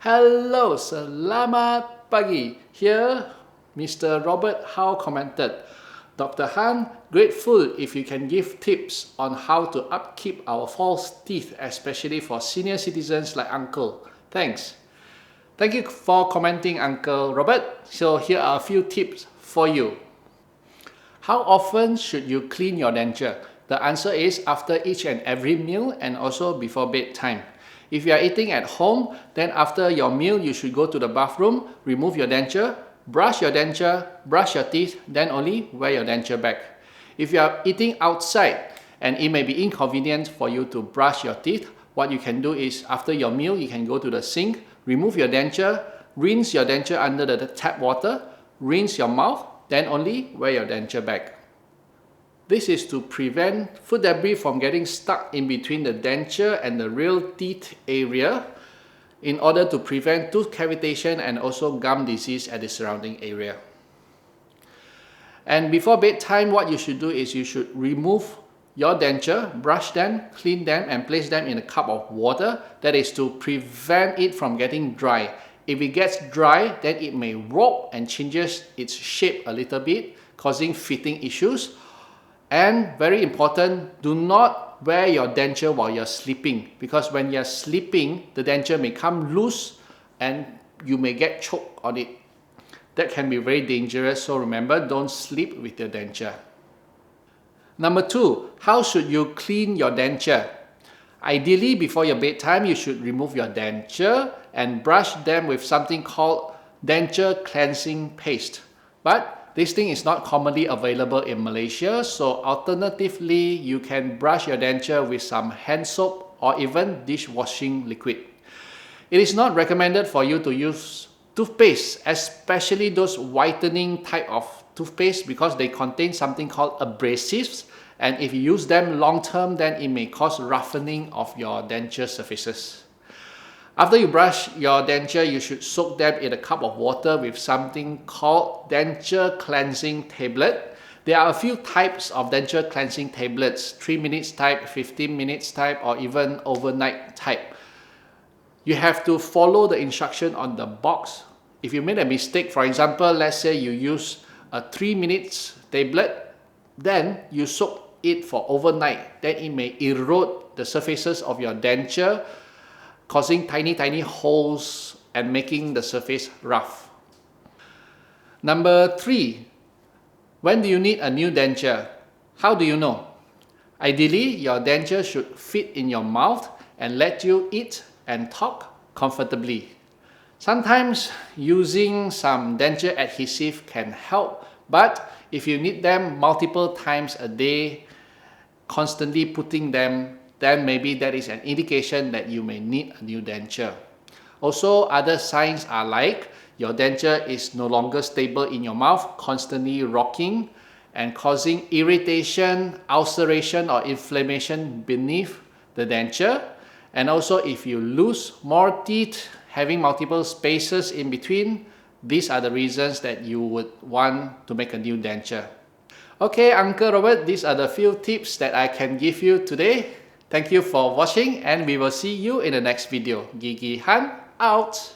Hello, selamat pagi. Here, Mr. Robert Howe commented, Dr. Han, grateful if you can give tips on how to upkeep our false teeth, especially for senior citizens like Uncle. Thanks. Thank you for commenting, Uncle Robert. So here are a few tips for you. How often should you clean your denture? The answer is after each and every meal and also before bedtime. If you are eating at home, then after your meal, you should go to the bathroom, remove your denture, brush your teeth, then only wear your denture back. If you are eating outside and it may be inconvenient for you to brush your teeth, what you can do is after your meal, you can go to the sink, remove your denture, rinse your denture under the tap water, rinse your mouth, then only wear your denture back. This is to prevent food debris from getting stuck in between the denture and the real teeth area in order to prevent tooth cavitation and also gum disease at the surrounding area. And before bedtime, what you should do is you should remove your denture, brush them, clean them, and place them in a cup of water. That is to prevent it from getting dry. If it gets dry, then it may warp and changes its shape a little bit, causing fitting issues. And very important, do not wear your denture while you're sleeping, because when you're sleeping, the denture may come loose and you may get choked on it. That can be very dangerous, so remember, don't sleep with your denture. Number 2, how should you clean your denture? Ideally, before your bedtime, you should remove your denture and brush them with something called denture cleansing paste. But this thing is not commonly available in Malaysia, so alternatively, you can brush your denture with some hand soap or even dishwashing liquid. It is not recommended for you to use toothpaste, especially those whitening type of toothpaste, because they contain something called abrasives, and if you use them long term, then it may cause roughening of your denture surfaces. After you brush your denture, you should soak them in a cup of water with something called denture cleansing tablet. There are a few types of denture cleansing tablets, 3 minutes type, 15 minutes type, or even overnight type. You have to follow the instruction on the box. If you made a mistake, for example, let's say you use a 3 minutes tablet, then you soak it for overnight, then it may erode the surfaces of your denture, causing tiny holes and making the surface rough. Number 3, when do you need a new denture? How do you know? Ideally, your denture should fit in your mouth and let you eat and talk comfortably. Sometimes using some denture adhesive can help, but if you need them multiple times a day, constantly putting them, then maybe that is an indication that you may need a new denture. Also, other signs are like your denture is no longer stable in your mouth, constantly rocking and causing irritation, ulceration or inflammation beneath the denture. And also if you lose more teeth, having multiple spaces in between, these are the reasons that you would want to make a new denture. Okay, Uncle Robert, these are the few tips that I can give you today. Thank you for watching and we will see you in the next video. Gigi Han out!